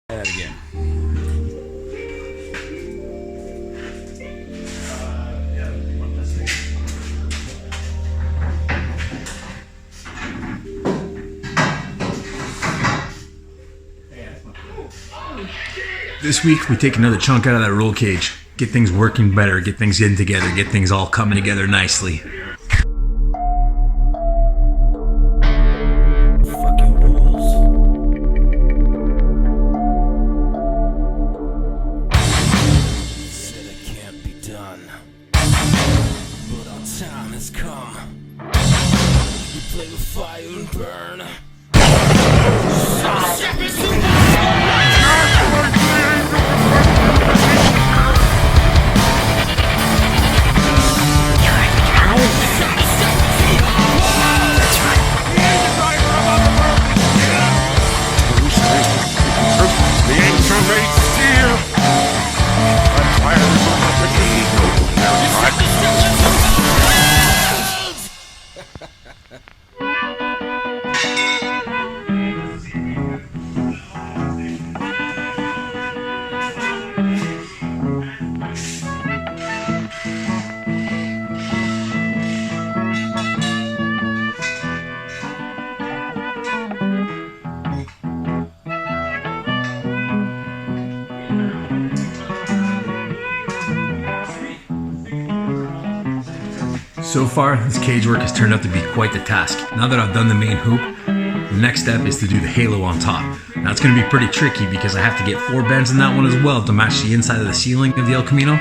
That again. This week we take another chunk out of that roll cage, get things working better, get things in together, get things all coming together nicely. So far, this cage work has turned out to be quite the task. Now that I've done the main hoop, the next step is to do the halo on top. Now it's going to be pretty tricky because I have to get 4 bends in that one as well to match the inside of the ceiling of the ElCamino,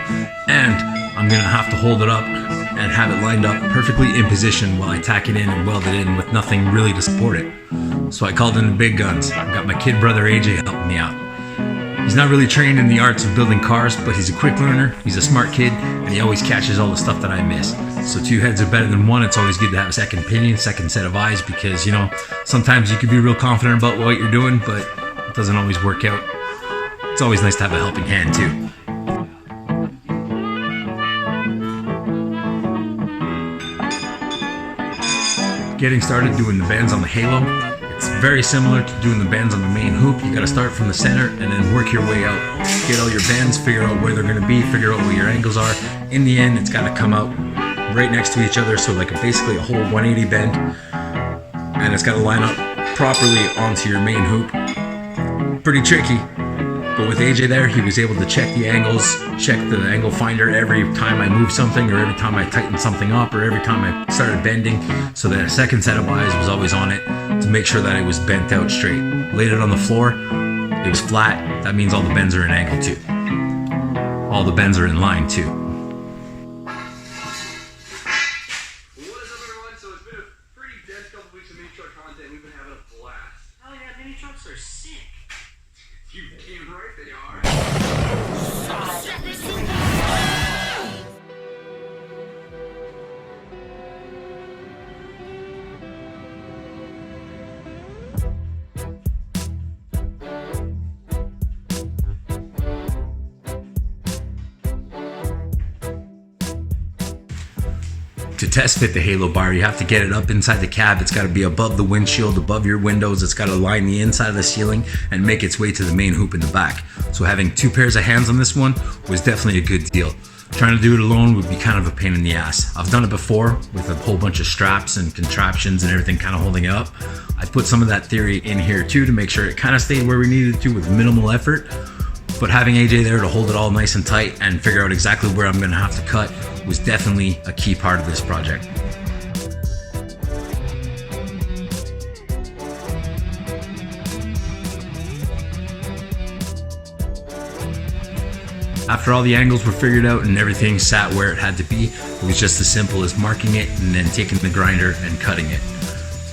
and I'm going to have to hold it up and have it lined up perfectly in position while I tack it in and weld it in with nothing really to support it. So I called in the big guns. I've got my kid brother AJ helping me out. He's not really trained in the arts of building cars, but he's a quick learner, he's a smart kid, and he always catches all the stuff that I miss. So 2 heads are better than 1. It's always good to have a second opinion, second set of eyes, because, you know, sometimes you can be real confident about what you're doing, but it doesn't always work out. It's always nice to have a helping hand, too. Getting started doing the bends on the halo. It's very similar to doing the bends on the main hoop. You gotta start from the center and then work your way out. Get all your bends, figure out where they're gonna be, figure out where your angles are. In the end, it's gotta come out right next to each other, so like basically a whole 180 bend. And it's gotta line up properly onto your main hoop. Pretty tricky. But with AJ there, he was able to check the angles, check the angle finder every time I moved something, or every time I tightened something up, or every time I started bending, so that a second set of eyes was always on it to make sure that it was bent out straight. Laid it on the floor, it was flat. That means all the bends are in angle too. All the bends are in line too. What is up, everyone? So it's been a pretty dense couple weeks of mini truck content. We've been having a blast. Oh yeah, mini trucks are sick. You came right, they are. To test fit the halo bar, you have to get it up inside the cab. It's got to be above the windshield, above your windows. It's got to line the inside of the ceiling and make its way to the main hoop in the back. So having 2 pairs of hands on this one was definitely a good deal. Trying to do it alone would be kind of a pain in the ass. I've done it before with a whole bunch of straps and contraptions and everything kind of holding it up. I put some of that theory in here too to make sure it kind of stayed where we needed to with minimal effort. But having AJ there to hold it all nice and tight and figure out exactly where I'm going to have to cut was definitely a key part of this project. After all the angles were figured out and everything sat where it had to be, it was just as simple as marking it and then taking the grinder and cutting it.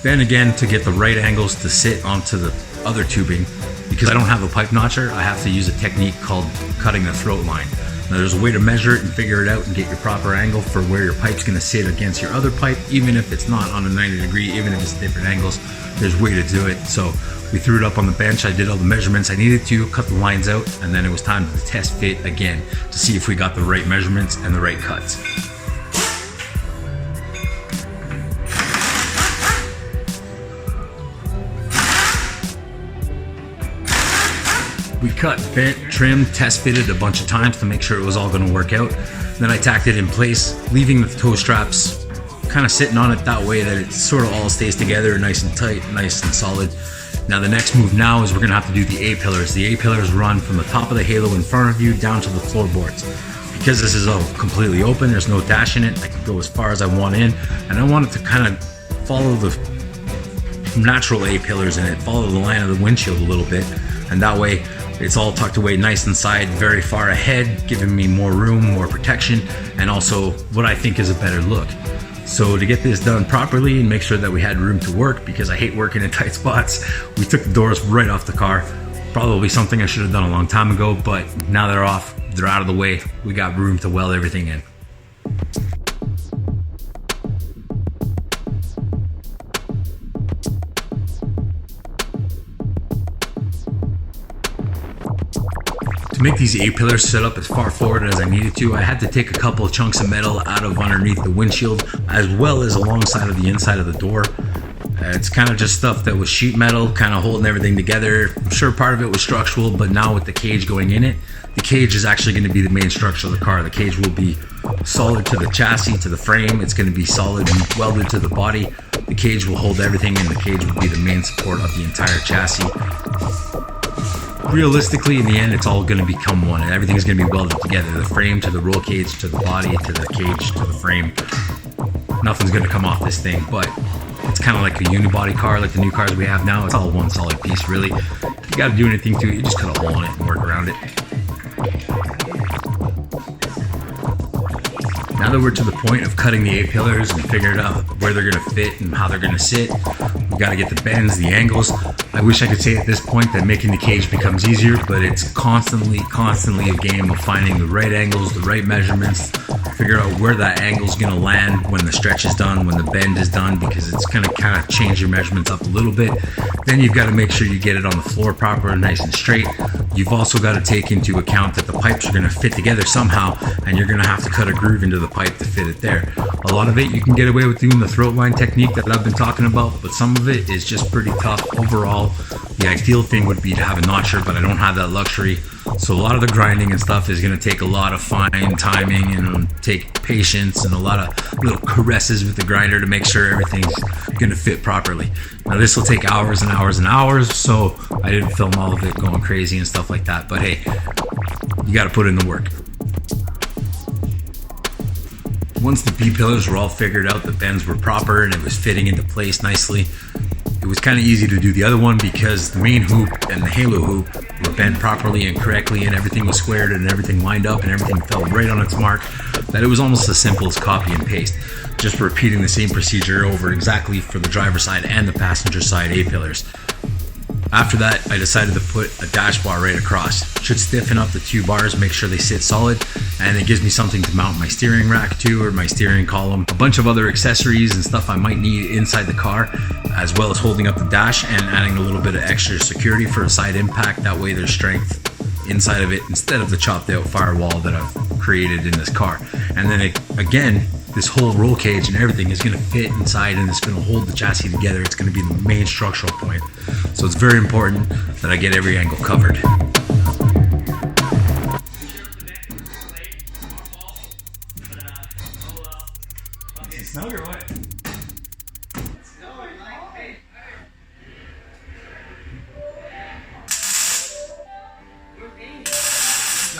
Then again, to get the right angles to sit onto the other tubing, because I don't have a pipe notcher, I have to use a technique called cutting the throat line. Now there's a way to measure it and figure it out and get your proper angle for where your pipe's going to sit against your other pipe, even if it's not on a 90 degree, even if it's different angles, there's a way to do it. So we threw it up on the bench, I did all the measurements I needed to, cut the lines out, and then it was time to test fit again to see if we got the right measurements and the right cuts. We cut, bent, trimmed, test fitted a bunch of times to make sure it was all going to work out. Then I tacked it in place, leaving the toe straps kind of sitting on it that way that it sort of all stays together, nice and tight, nice and solid. Now the next move now is we're going to have to do the A-pillars. The A-pillars run from the top of the halo in front of you down to the floorboards. Because this is all completely open, there's no dash in it, I can go as far as I want in, and I want it to kind of follow the natural A-pillars in it, follow the line of the windshield a little bit, and that way it's all tucked away nice inside, very far ahead, giving me more room, more protection, and also what I think is a better look. So to get this done properly and make sure that we had room to work, because I hate working in tight spots, we took the doors right off the car. Probably something I should have done a long time ago, but now they're off, they're out of the way, we got room to weld everything in. To make these A-pillars sit up as far forward as I needed to, I had to take a couple of chunks of metal out of underneath the windshield, as well as alongside of the inside of the door. It's kind of just stuff that was sheet metal, kind of holding everything together. I'm sure part of it was structural, but now with the cage going in it, the cage is actually going to be the main structure of the car. The cage will be solid to the chassis, to the frame. It's going to be solid and welded to the body. The cage will hold everything, and the cage will be the main support of the entire chassis. Realistically, in the end, it's all going to become one, and everything's going to be welded together. The frame to the roll cage, to the body, to the cage, to the frame. Nothing's going to come off this thing, but it's kind of like a unibody car, like the new cars we have now. It's all one solid piece, really. If you got to do anything to it, you just cut a hole in it and work around it. Now that we're to the point of cutting the A-pillars and figuring out where they're going to fit and how they're going to sit, we got to get the bends, the angles. I wish I could say at this point that making the cage becomes easier, but it's constantly a game of finding the right angles, the right measurements, figure out where that angle's going to land when the stretch is done, when the bend is done, because it's going to kind of change your measurements up a little bit. Then you've got to make sure you get it on the floor proper and nice and straight. You've also got to take into account that the pipes are going to fit together somehow, and you're going to have to cut a groove into the pipe to fit it there. A lot of it you can get away with doing the throat line technique that I've been talking about, but some of it is just pretty tough. Overall, the ideal thing would be to have a notcher, but I don't have that luxury. So a lot of the grinding and stuff is going to take a lot of fine timing and take patience and a lot of little caresses with the grinder to make sure everything's going to fit properly. Now this will take hours and hours and hours, so I didn't film all of it going crazy and stuff like that, but hey, you got to put in the work. Once the B-pillars were all figured out, the bends were proper and it was fitting into place nicely, it was kind of easy to do the other one because the main hoop and the halo hoop were bent properly and correctly, and everything was squared and everything lined up and everything fell right on its mark, that it was almost as simple as copy and paste, just repeating the same procedure over exactly for the driver's side and the passenger side A-pillars. After that, I decided to put a dash bar right across. Should stiffen up the two bars, make sure they sit solid, and it gives me something to mount my steering rack to or my steering column. A bunch of other accessories and stuff I might need inside the car, as well as holding up the dash and adding a little bit of extra security for a side impact. That way there's strength inside of it instead of the chopped out firewall that I've created in this car. And then again, this whole roll cage and everything is going to fit inside and it's going to hold the chassis together. It's going to be the main structural point. So it's very important that I get every angle covered. Snowed or what?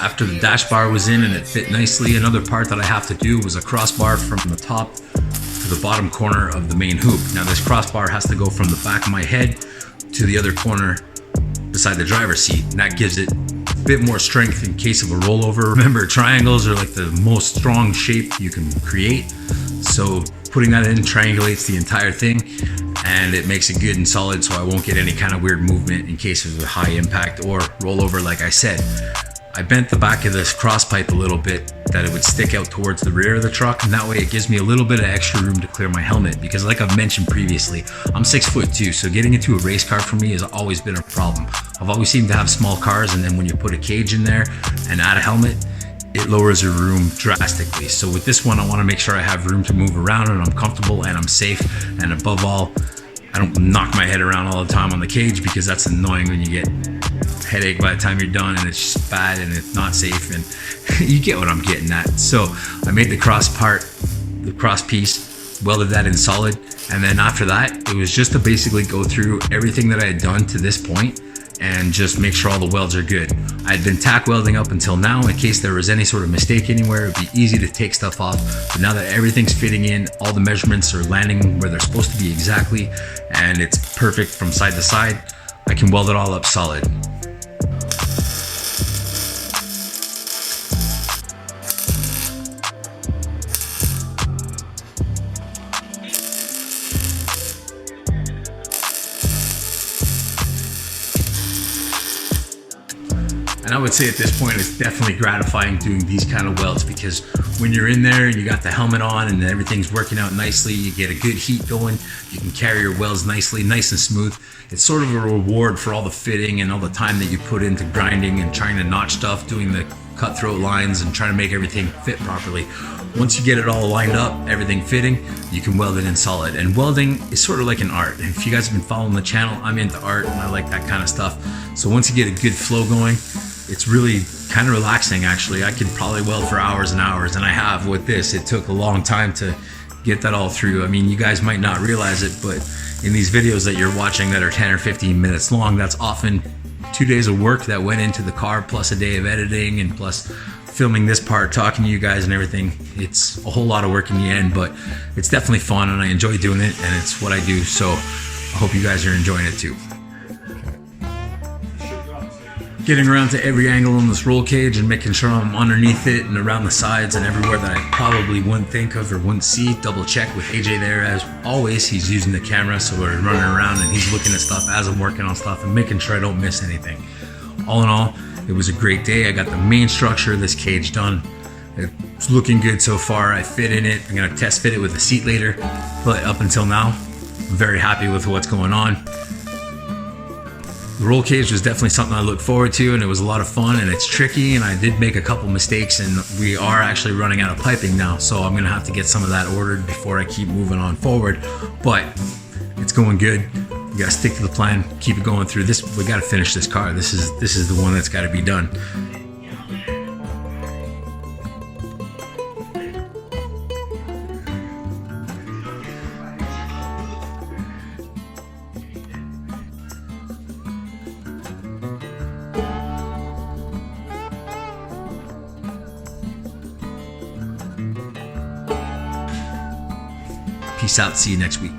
After the dash bar was in and it fit nicely, another part that I have to do was a crossbar from the top to the bottom corner of the main hoop. Now this crossbar has to go from the back of my head to the other corner beside the driver's seat, and that gives it a bit more strength in case of a rollover. Remember, triangles are like the most strong shape you can create, so putting that in triangulates the entire thing and it makes it good and solid, so I won't get any kind of weird movement in case of a high impact or rollover. Like I said, I bent the back of this cross pipe a little bit that it would stick out towards the rear of the truck, and that way it gives me a little bit of extra room to clear my helmet, because like I've mentioned previously, I'm 6'2", so getting into a race car for me has always been a problem. I've always seemed to have small cars, and then when you put a cage in there and add a helmet, it lowers your room drastically. So with this one, I want to make sure I have room to move around and I'm comfortable and I'm safe, and above all, I don't knock my head around all the time on the cage, because that's annoying when you get headache by the time you're done, and it's just bad and it's not safe, and you get what I'm getting at. So I made the cross piece, welded that in solid, and then after that it was just to basically go through everything that I had done to this point and just make sure all the welds are good. I had been tack welding up until now in case there was any sort of mistake anywhere. It'd be easy to take stuff off, but now that everything's fitting in, all the measurements are landing where they're supposed to be exactly, and it's perfect from side to side, I can weld it all up solid. And I would say at this point, it's definitely gratifying doing these kind of welds, because when you're in there and you got the helmet on and everything's working out nicely, you get a good heat going, you can carry your welds nicely, nice and smooth. It's sort of a reward for all the fitting and all the time that you put into grinding and trying to notch stuff, doing the cutthroat lines and trying to make everything fit properly. Once you get it all lined up, everything fitting, you can weld it in solid. And welding is sort of like an art. And if you guys have been following the channel, I'm into art and I like that kind of stuff. So once you get a good flow going, it's really kind of relaxing actually. I could probably weld for hours and hours, and I have with this. It took a long time to get that all through. I mean, you guys might not realize it, but in these videos that you're watching that are 10 or 15 minutes long, that's often 2 days of work that went into the car, plus a day of editing, and plus filming this part, talking to you guys and everything. It's a whole lot of work in the end, but it's definitely fun and I enjoy doing it, and it's what I do. So I hope you guys are enjoying it too. Getting around to every angle on this roll cage and making sure I'm underneath it and around the sides and everywhere that I probably wouldn't think of or wouldn't see. Double check with AJ there as always. He's using the camera, so we're running around and he's looking at stuff as I'm working on stuff and making sure I don't miss anything. All in all, it was a great day. I got the main structure of this cage done. It's looking good so far. I fit in it. I'm gonna test fit it with a seat later, but up until now, I'm very happy with what's going on. The roll cage was definitely something I look forward to, and it was a lot of fun, and it's tricky, and I did make a couple mistakes, and we are actually running out of piping now, so I'm gonna have to get some of that ordered before I keep moving on forward, but it's going good. We gotta stick to the plan, keep it going through this. We gotta finish this car. This is the one that's gotta be done. Peace out. See you next week.